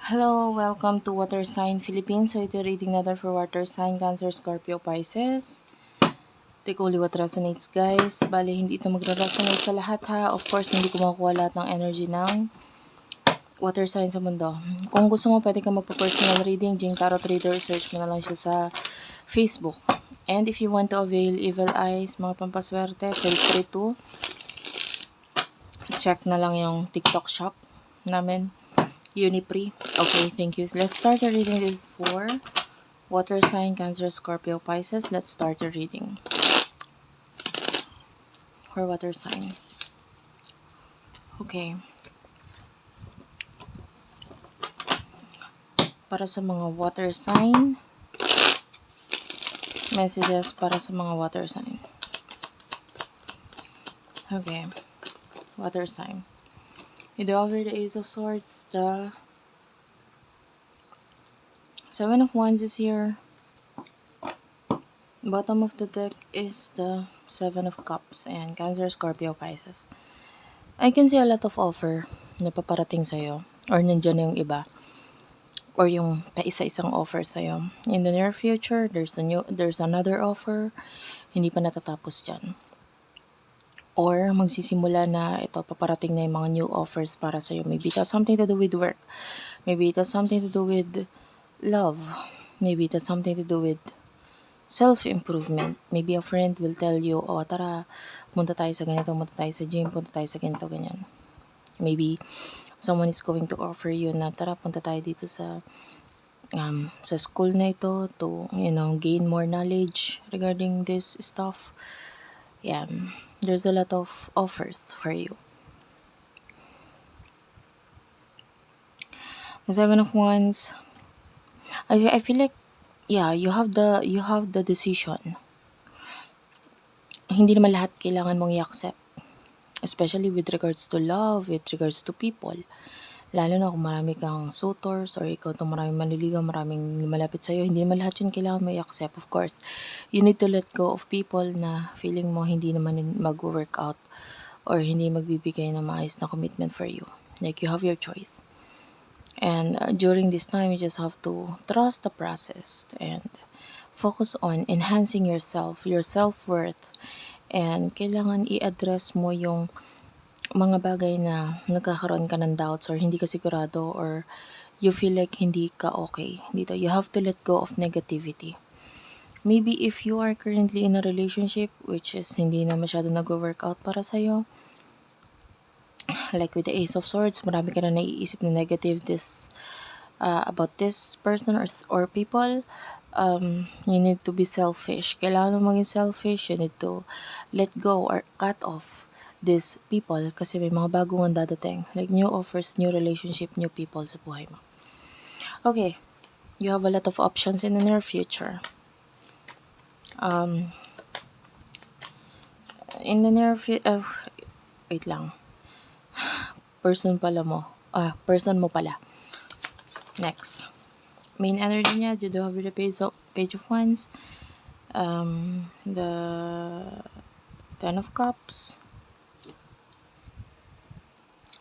Hello, welcome to Water Sign Philippines. So ito reading natin for Water Sign, Cancer, Scorpio, Pisces. Take only what resonates, guys. Bale, hindi ito magre-resonate sa lahat, ha. Of course, hindi ko makukuha lahat ng energy ng water sign sa mundo. Kung gusto mo, pwede ka magpa-personal reading. Jing Tarot Reader, search mo na lang siya sa Facebook. And if you want to avail Evil Eyes, mga pampaswerte, feel free to check na lang yung TikTok shop namin. Unipre. Okay, thank you. Let's start the reading. This is for Water Sign, Cancer, Scorpio, Pisces. Let's start the reading. For Water Sign. Okay. Para sa mga Water Sign. Messages para sa mga Water Sign. Okay. Water Sign. You do over the Ace of Swords. The Seven of Wands is here. Bottom of the deck is the Seven of Cups and Cancer, Scorpio, Pisces. I can see a lot of offer na paparating sa'yo or nandiyan na yung iba or yung paisa-isang offer sa'yo. In the near future, there's another offer, hindi pa natatapos dyan. Or magsisimula na ito, paparating na yung mga new offers para sa'yo. Maybe it has something to do with work. Maybe it has something to do with love. Maybe it has something to do with self-improvement. Maybe a friend will tell you, oh tara, punta tayo sa ganito, punta tayo sa gym, punta tayo sa ganito, ganyan. Maybe someone is going to offer you na tara, punta tayo dito sa school na ito to, gain more knowledge regarding this stuff. Yeah, there's a lot of offers for you. The Seven of Wands. I feel like, yeah, you have the decision. Hindi naman lahat kailangan mong i-accept. Especially with regards to love, with regards to people. Lalo na kung marami kang suitors or ikaw itong maraming manliligaw, maraming malapit sa'yo, hindi naman lahat yun kailangan mo i-accept. Of course, you need to let go of people na feeling mo hindi naman mag-work out or hindi magbibigay ng maayos na commitment for you. Like, you have your choice. And during this time, you just have to trust the process and focus on enhancing yourself, your self-worth. And kailangan i-address mo yung mga bagay na nagkakaroon ka ng doubts or hindi ka sigurado or you feel like hindi ka okay dito. You have to let go of negativity. Maybe if you are currently in a relationship which is hindi na masyado nag-work out para sa'yo, like with the Ace of Swords, marami ka na naiisip na negative about this person or people. You need to be selfish. Kailangan mo maging selfish. You need to let go or cut off these people kasi may mga bagong dadating. Like new offers, new relationship, new people sa buhay mo. Okay. You have a lot of options in the near future. In the near future, wait lang. Person mo pala. Next. Main energy niya, you do have the Page of Wands. The Ten of Cups.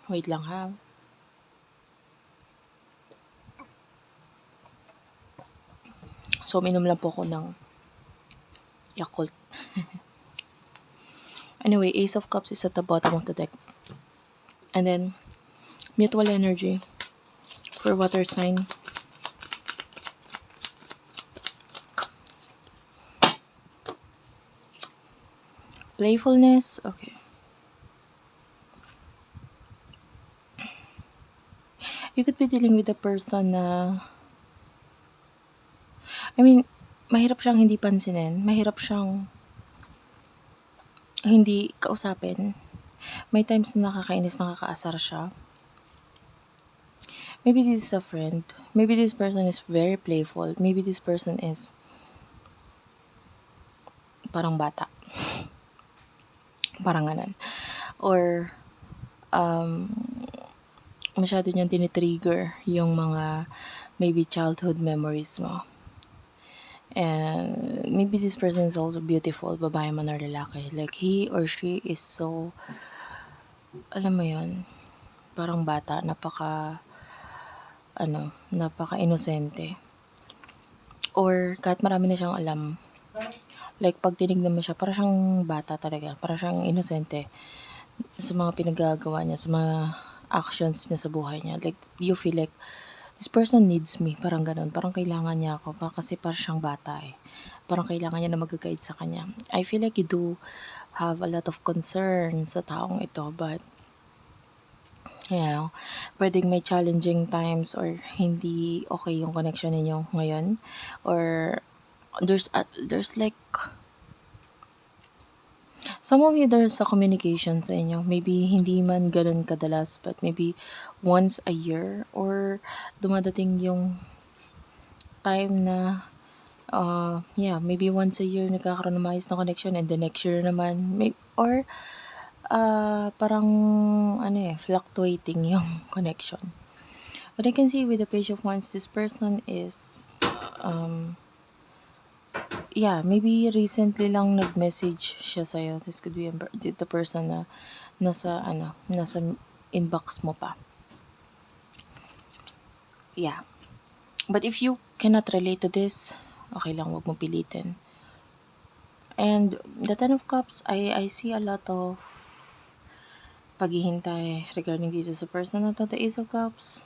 Wait lang ha. So, minom lang po ako ng Yakult. Anyway, Ace of Cups is at the bottom of the deck. And then, mutual energy for water sign. Playfulness, okay. You could be dealing with a person na, mahirap siyang hindi pansinin. Mahirap siyang hindi kausapin. May times na nakakainis, nakakaasar siya. Maybe this is a friend. Maybe this person is very playful. Maybe this person is parang bata. Parang ganun. Or, masyado niyang tinitrigger yung mga maybe childhood memories mo. And maybe this person is also beautiful, babae man or lalaki. Like, he or she is so, alam mo yun, parang bata, napaka-inosente. Or kahit marami na siyang alam, like pag tinignan mo siya, para siyang bata talaga, para siyang inosente sa mga pinagagawa niya, sa mga actions niya sa buhay niya. Like, you feel like, this person needs me, parang ganun. Parang kailangan niya ako, kasi parang siyang bata eh. Parang kailangan niya na mag-guide sa kanya. I feel like you do have a lot of concern sa taong ito, but pwedeng may challenging times or hindi okay yung connection ninyo ngayon, or there's like some of you, there's a communication sa inyo. Maybe hindi man ganun kadalas, but maybe once a year, or dumadating yung time na maybe once a year nagkakaroon ng maayos na connection, and the next year naman or parang fluctuating yung connection. But I can see with the Page of Wands, this person is maybe recently lang nag-message siya sa'yo. This could be the person na nasa inbox mo pa. Yeah. But if you cannot relate to this, okay lang, wag mo pilitin. And the Ten of Cups, I see a lot of paghihintay regarding dito sa person na to. The Ace of Cups,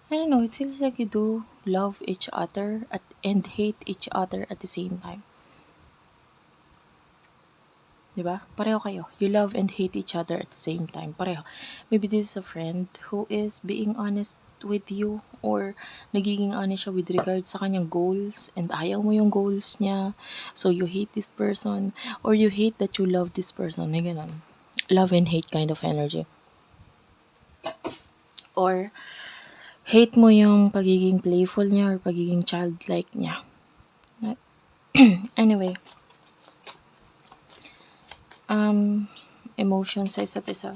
I don't know, it feels like you do love each other and hate each other at the same time. Diba? Pareho kayo. You love and hate each other at the same time. Pareho. Maybe this is a friend who is being honest with you, or nagiging honest siya with regard sa kanyang goals, and ayaw mo yung goals niya. So you hate this person, or you hate that you love this person. May ganun. Love and hate kind of energy. Or hate mo yung pagiging playful niya or pagiging childlike niya. Anyway, emotions sa isa't isa.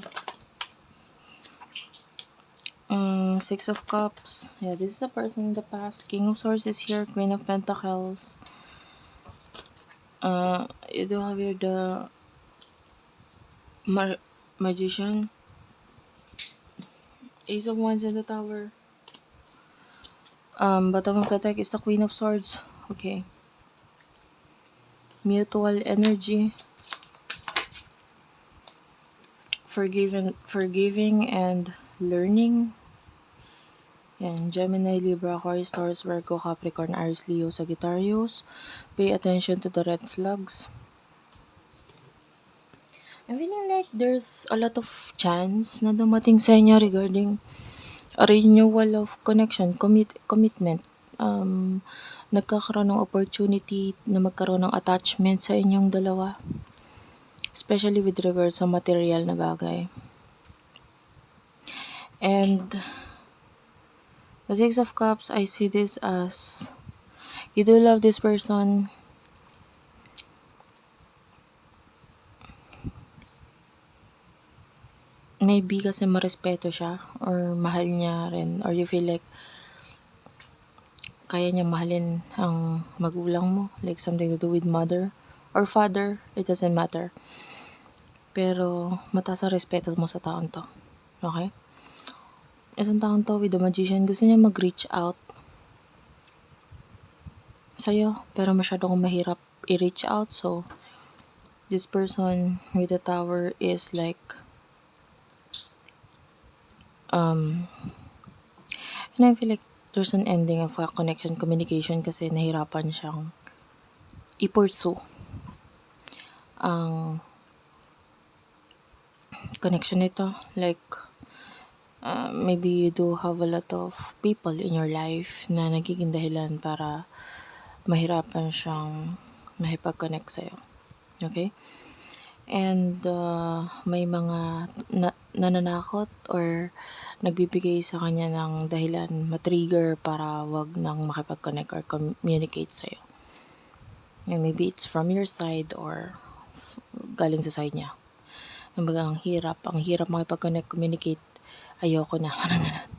Six of Cups. Yeah, this is a person in the past. King of Swords is here. Queen of Pentacles. You do have here the Magician. Ace of Wands in the Tower. Bottom of the deck is the Queen of Swords. Okay. Mutual energy. Forgiving and learning. Yan, Gemini, Libra, Aquarius, Taurus, Virgo, Capricorn, Aries, Leo, Sagittarius. Pay attention to the red flags. I'm feeling like there's a lot of chance na dumating sa inyo regarding a renewal of connection, commitment. Nagkakaroon ng opportunity na magkaroon ng attachment sa inyong dalawa. Especially with regards sa material na bagay. And the Six of Cups, I see this as you do love this person. Maybe kasi marespeto siya, or mahal niya rin, or you feel like kaya niya mahalin ang magulang mo, like something to do with mother or father, it doesn't matter. Pero mataas ang respeto mo sa taon to. Okay? Isang taon to with the Magician, gusto niya mag-reach out sa'yo, pero masyado kong mahirap i-reach out. So, this person with the Tower is like, and I feel like there's an ending of a connection, communication, kasi nahirapan siyang i-pursue ang connection nito. Like, maybe you do have a lot of people in your life na nagiging dahilan para mahirapan siyang makipag-connect sa'yo. Okay? And may mga nananakot or nagbibigay sa kanya ng dahilan, matrigger para wag nang makipag-connect or communicate sa'yo. And maybe it's from your side or galing sa side niya. Kumbaga, ang hirap makipag-connect, communicate. Ayoko na,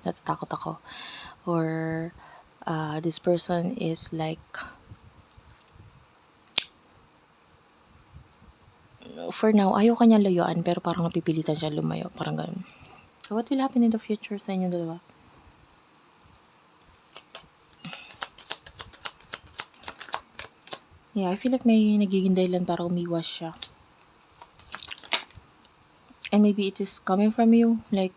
natatakot ako. Or this person is like, for now, ayaw kanya layuan, pero parang napipilitan siya lumayo, parang ganun. So what will happen in the future sa inyo dalawa? Yeah, I feel like may nagiging dahilan para umiwas siya. And maybe it is coming from you. Like,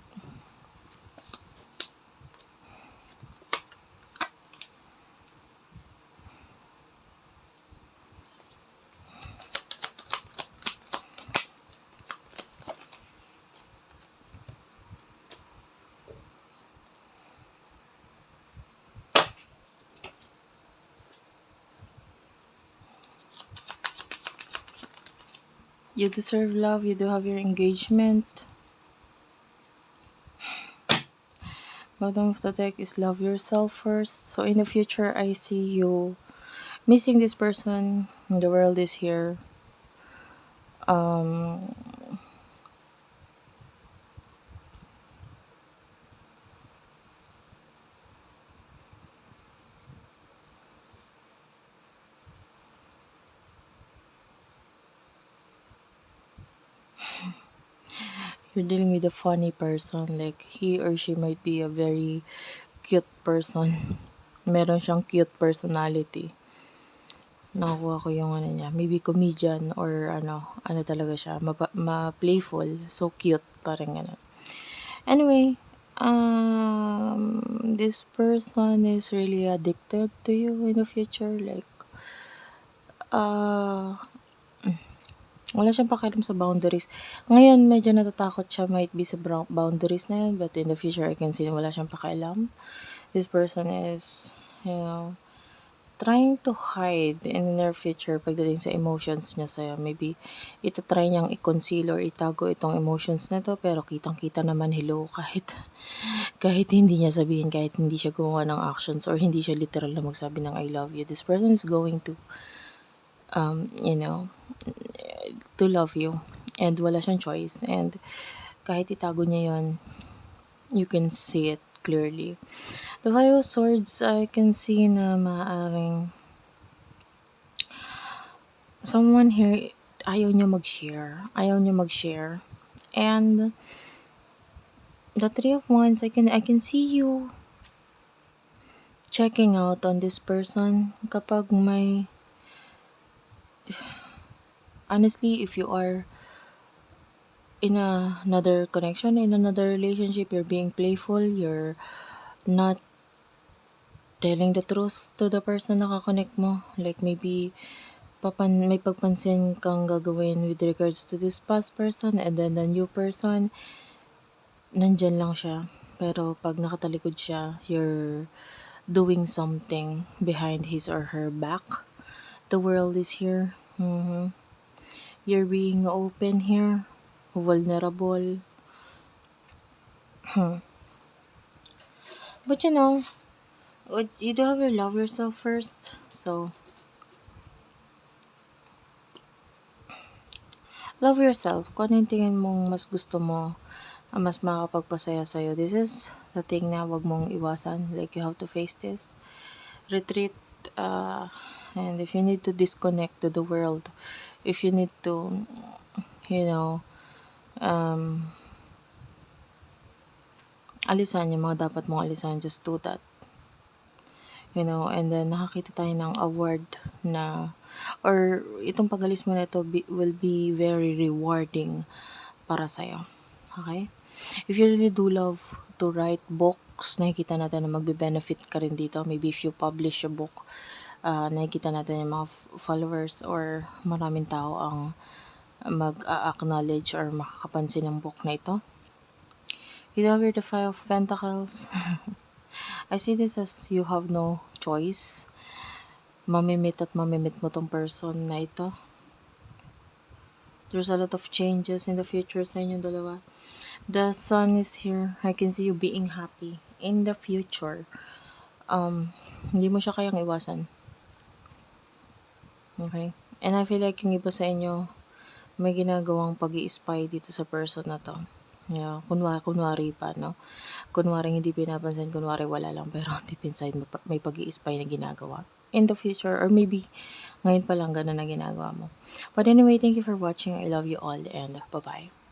you deserve love. You do have your engagement. Bottom of the deck is love yourself first. So in the future, I see you missing this person. The world is here. Um, you're dealing with a funny person. Like, he or she might be a very cute person. Meron siyang cute personality. Nakuha ko yung ano niya. Maybe comedian or ano talaga siya. Ma-playful. So cute. Parang ganun. Anyway, this person is really addicted to you in the future. Like, uh, wala siyang pakialam sa boundaries. Ngayon, medyo natatakot siya might be sa boundaries na yun. But in the future, I can see na wala siyang pakialam. This person is, trying to hide in the near future pagdating sa emotions niya sa'yo. Maybe, itatry niyang i-conceal or itago itong emotions na to. Pero kitang-kita naman, hello, kahit hindi niya sabihin, kahit hindi siya gumawa ng actions or hindi siya literal na magsabi ng I love you, this person is going to, you know, to love you. And wala siyang choice. And kahit itago niya yon, you can see it clearly. The Five of Swords, I can see na maaring someone here, ayaw niya mag-share. And the Three of Wands, I can see you checking out on this person kapag may, honestly, if you are in another connection, in another relationship, you're being playful, you're not telling the truth to the person na kakonect mo. Like, maybe may pagpansin kang gagawin with regards to this past person, and then the new person, nandyan lang siya. Pero pag nakatalikod siya, you're doing something behind his or her back. The world is here. You're being open here, vulnerable. But you do have to love yourself first. So, love yourself. Kung ano yung tingin mong mas gusto mo, mas makakapagpasaya sa'yo. This is the thing na wag mong iwasan. Like, you have to face this. Retreat. And if you need to disconnect to the world, if you need to, alisan yung mga dapat mong alisan, just do that. And then nakakita tayo ng award na, or itong pag-alis mo na ito will be very rewarding para sa'yo. Okay? If you really do love to write books, nakikita natin na magbe-benefit ka rin dito. Maybe if you publish a book, nakikita natin yung mga followers or maraming tao ang mag-acknowledge or makakapansin ng book na ito. You have the Five of Pentacles. I see this as you have no choice. Mamimit mo tong person na ito. There's a lot of changes in the future sa inyong dalawa. The Sun is here. I can see you being happy in the future. Hindi mo siya kayang iwasan. Okay? And I feel like yung iba sa inyo, may ginagawang pag-i-spy dito sa person na to. Yeah, kunwari pa, no? Kunwari hindi pinapansin, kunwari wala lang, pero deep inside may pag-i-spy na ginagawa. In the future, or maybe ngayon pa lang ganun na ginagawa mo. But anyway, thank you for watching. I love you all, and bye-bye.